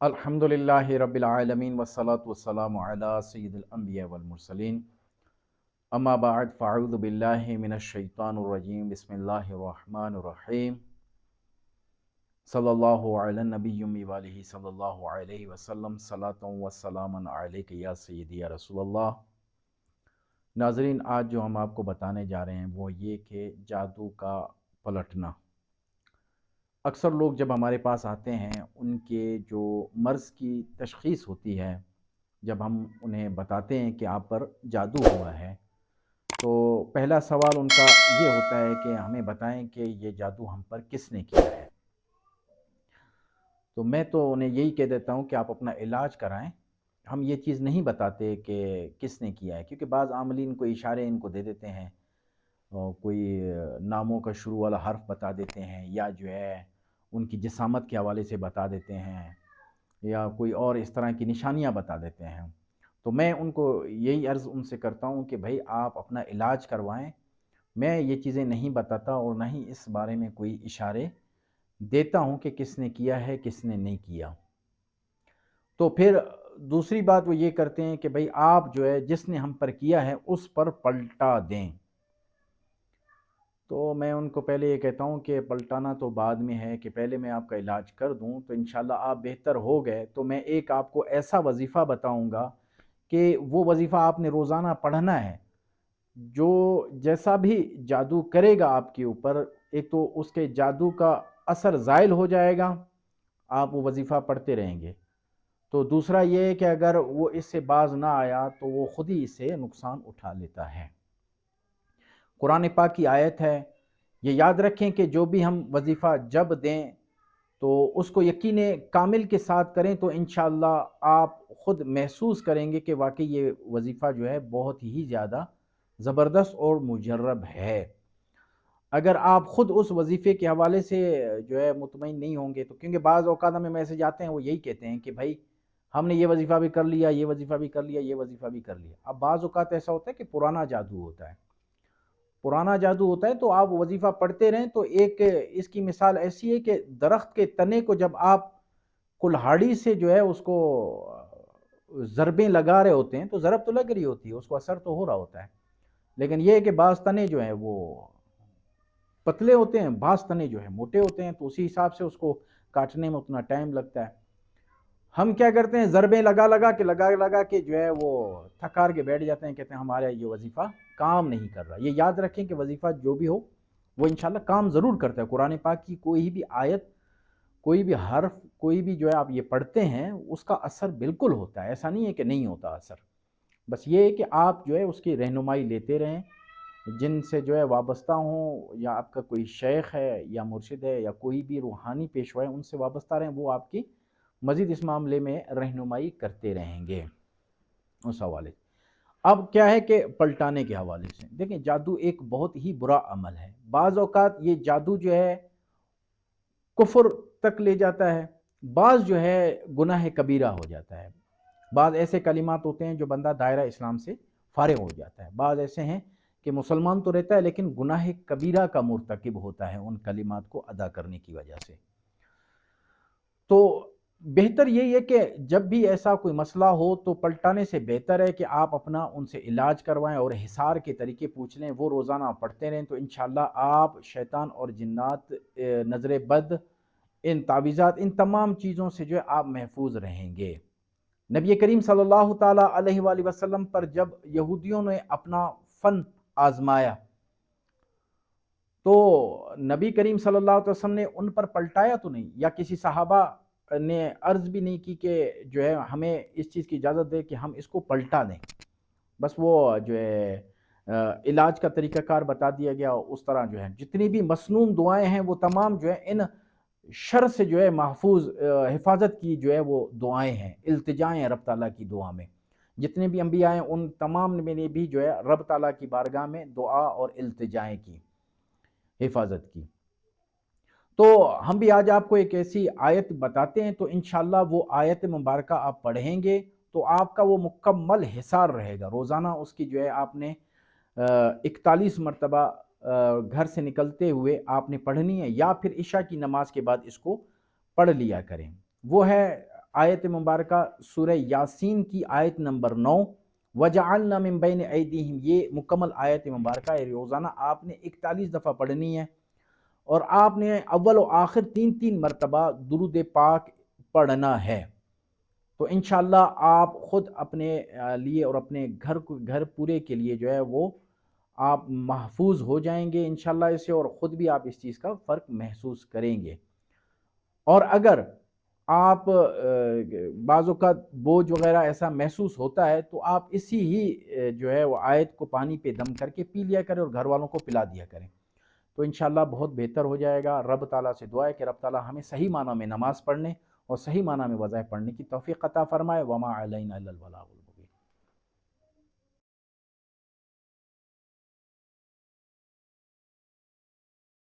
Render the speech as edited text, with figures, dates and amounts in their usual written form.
الحمدللہ رب العالمین والصلاة والسلام علی سید الانبیاء والمرسلین اما بعد فاعوذ باللہ من الشیطان الرجیم بسم اللہ الرحمن الرحیم صلی اللہ علی النبی والہ صلی اللہ علیہ وسلم صلاۃ وسلام علیک یا سیدی یا رسول اللہ۔ ناظرین، آج جو ہم آپ کو بتانے جا رہے ہیں وہ یہ کہ جادو کا پلٹنا۔ اکثر لوگ جب ہمارے پاس آتے ہیں ان کے جو مرض کی تشخیص ہوتی ہے، جب ہم انہیں بتاتے ہیں کہ آپ پر جادو ہوا ہے، تو پہلا سوال ان کا یہ ہوتا ہے کہ ہمیں بتائیں کہ یہ جادو ہم پر کس نے کیا ہے۔ تو میں تو انہیں یہی کہہ دیتا ہوں کہ آپ اپنا علاج کرائیں۔ ہم یہ چیز نہیں بتاتے کہ کس نے کیا ہے، کیونکہ بعض عاملین کو اشارے ان کو دے دیتے ہیں، کوئی ناموں کا شروع والا حرف بتا دیتے ہیں، یا جو ہے ان کی جسامت کے حوالے سے بتا دیتے ہیں، یا کوئی اور اس طرح کی نشانیاں بتا دیتے ہیں۔ تو میں ان کو یہی عرض ان سے کرتا ہوں کہ بھائی آپ اپنا علاج کروائیں۔ میں یہ چیزیں نہیں بتاتا اور نہ ہی اس بارے میں کوئی اشارے دیتا ہوں کہ کس نے کیا ہے کس نے نہیں کیا۔ تو پھر دوسری بات وہ یہ کرتے ہیں کہ بھائی آپ جو ہے جس نے ہم پر کیا ہے اس پر پلٹا دیں۔ تو میں ان کو پہلے یہ کہتا ہوں کہ پلٹانا تو بعد میں ہے، کہ پہلے میں آپ کا علاج کر دوں تو انشاءاللہ آپ بہتر ہو گئے تو میں ایک آپ کو ایسا وظیفہ بتاؤں گا کہ وہ وظیفہ آپ نے روزانہ پڑھنا ہے۔ جو جیسا بھی جادو کرے گا آپ کے اوپر، ایک تو اس کے جادو کا اثر زائل ہو جائے گا، آپ وہ وظیفہ پڑھتے رہیں گے۔ تو دوسرا یہ ہے کہ اگر وہ اس سے باز نہ آیا تو وہ خود ہی اس سے نقصان اٹھا لیتا ہے۔ قرآن پاک کی آیت ہے، یہ یاد رکھیں کہ جو بھی ہم وظیفہ جب دیں تو اس کو یقین کامل کے ساتھ کریں تو انشاءاللہ آپ خود محسوس کریں گے کہ واقعی یہ وظیفہ جو ہے بہت ہی زیادہ زبردست اور مجرب ہے۔ اگر آپ خود اس وظیفے کے حوالے سے جو ہے مطمئن نہیں ہوں گے تو، کیونکہ بعض اوقات ہمیں میسج آتے ہیں وہ یہی کہتے ہیں کہ بھائی ہم نے یہ وظیفہ بھی کر لیا، یہ وظیفہ بھی کر لیا، یہ وظیفہ بھی کر لیا۔ اب بعض اوقات ایسا ہوتا ہے کہ پرانا جادو ہوتا ہے، پرانا جادو ہوتا ہے تو آپ وظیفہ پڑھتے رہیں تو ایک اس کی مثال ایسی ہے کہ درخت کے تنے کو جب آپ کلہاڑی سے جو ہے اس کو ضربیں لگا رہے ہوتے ہیں تو ضرب تو لگ رہی ہوتی ہے، اس کو اثر تو ہو رہا ہوتا ہے، لیکن یہ ہے کہ بعض تنے جو ہیں وہ پتلے ہوتے ہیں، بعض تنے جو ہیں موٹے ہوتے ہیں، تو اسی حساب سے اس کو کاٹنے میں اتنا ٹائم لگتا ہے۔ ہم کیا کرتے ہیں، ضربیں لگا کے جو ہے وہ تھکار کے بیٹھ جاتے ہیں، کہتے ہیں ہمارا یہ وظیفہ کام نہیں کر رہا۔ یہ یاد رکھیں کہ وظیفہ جو بھی ہو وہ انشاءاللہ کام ضرور کرتا ہے۔ قرآن پاک کی کوئی بھی آیت، کوئی بھی حرف، کوئی بھی جو ہے آپ یہ پڑھتے ہیں اس کا اثر بالکل ہوتا ہے، ایسا نہیں ہے کہ نہیں ہوتا اثر۔ بس یہ ہے کہ آپ جو ہے اس کی رہنمائی لیتے رہیں، جن سے جو ہے وابستہ ہوں، یا آپ کا کوئی شیخ ہے یا مرشد ہے یا کوئی بھی روحانی پیشوا ہے ان سے وابستہ رہیں، وہ آپ کی مزید اس معاملے میں رہنمائی کرتے رہیں گے اس حوالے سے۔ اب کیا ہے کہ پلٹانے کے حوالے سے دیکھیں، جادو ایک بہت ہی برا عمل ہے۔ بعض اوقات یہ جادو جو ہے کفر تک لے جاتا ہے، بعض جو ہے گناہ کبیرہ ہو جاتا ہے۔ بعض ایسے کلمات ہوتے ہیں جو بندہ دائرہ اسلام سے فارغ ہو جاتا ہے، بعض ایسے ہیں کہ مسلمان تو رہتا ہے لیکن گناہ کبیرہ کا مرتکب ہوتا ہے ان کلمات کو ادا کرنے کی وجہ سے۔ تو بہتر یہی ہے کہ جب بھی ایسا کوئی مسئلہ ہو تو پلٹانے سے بہتر ہے کہ آپ اپنا ان سے علاج کروائیں اور حصار کے طریقے پوچھ لیں، وہ روزانہ پڑھتے رہیں تو انشاءاللہ آپ شیطان اور جنات، نظر بد، ان تعویذات، ان تمام چیزوں سے جو ہے آپ محفوظ رہیں گے۔ نبی کریم صلی اللہ تعالیٰ علیہ وآلہ وسلم پر جب یہودیوں نے اپنا فن آزمایا تو نبی کریم صلی اللہ علیہ وسلم نے ان پر پلٹایا تو نہیں، یا کسی صحابہ نے عرض بھی نہیں کی کہ جو ہے ہمیں اس چیز کی اجازت دے کہ ہم اس کو پلٹا دیں۔ بس وہ جو ہے علاج کا طریقہ کار بتا دیا گیا، اس طرح جو ہے جتنی بھی مسنون دعائیں ہیں وہ تمام جو ہے ان شر سے جو ہے محفوظ، حفاظت کی جو ہے وہ دعائیں ہیں، التجائیں ہیں رب تعالیٰ کی دعا میں۔ جتنے بھی انبیاء ہیں ان تمام میں نے بھی جو ہے رب تعالیٰ کی بارگاہ میں دعا اور التجائیں کی، حفاظت کی۔ تو ہم بھی آج آپ کو ایک ایسی آیت بتاتے ہیں، تو انشاءاللہ وہ آیت مبارکہ آپ پڑھیں گے تو آپ کا وہ مکمل حصار رہے گا۔ روزانہ اس کی جو ہے آپ نے 41 مرتبہ گھر سے نکلتے ہوئے آپ نے پڑھنی ہے، یا پھر عشاء کی نماز کے بعد اس کو پڑھ لیا کریں۔ وہ ہے آیت مبارکہ سورہ یاسین کی آیت نمبر 9، وَجَعَلْنَا مِن بَيْنِ أَيْدِيهِمْ، یہ مکمل آیت مبارکہ ہے، روزانہ آپ نے 41 دفعہ پڑھنی ہے، اور آپ نے اول و آخر 3 مرتبہ درود پاک پڑھنا ہے۔ تو انشاءاللہ آپ خود اپنے لیے اور اپنے گھر پورے کے لیے جو ہے وہ آپ محفوظ ہو جائیں گے انشاءاللہ اس سے، اور خود بھی آپ اس چیز کا فرق محسوس کریں گے۔ اور اگر آپ بعض اوقات بوجھ وغیرہ ایسا محسوس ہوتا ہے تو آپ اسی ہی جو ہے وہ آیت کو پانی پہ دم کر کے پی لیا کریں اور گھر والوں کو پلا دیا کریں، تو انشاءاللہ بہت بہتر ہو جائے گا۔ رب تعالیٰ سے دعا ہے کہ رب تعالیٰ ہمیں صحیح معنوں میں نماز پڑھنے اور صحیح معنی میں وظائف پڑھنے کی توفیق عطا فرمائے۔ وما علینا الا البلاغ۔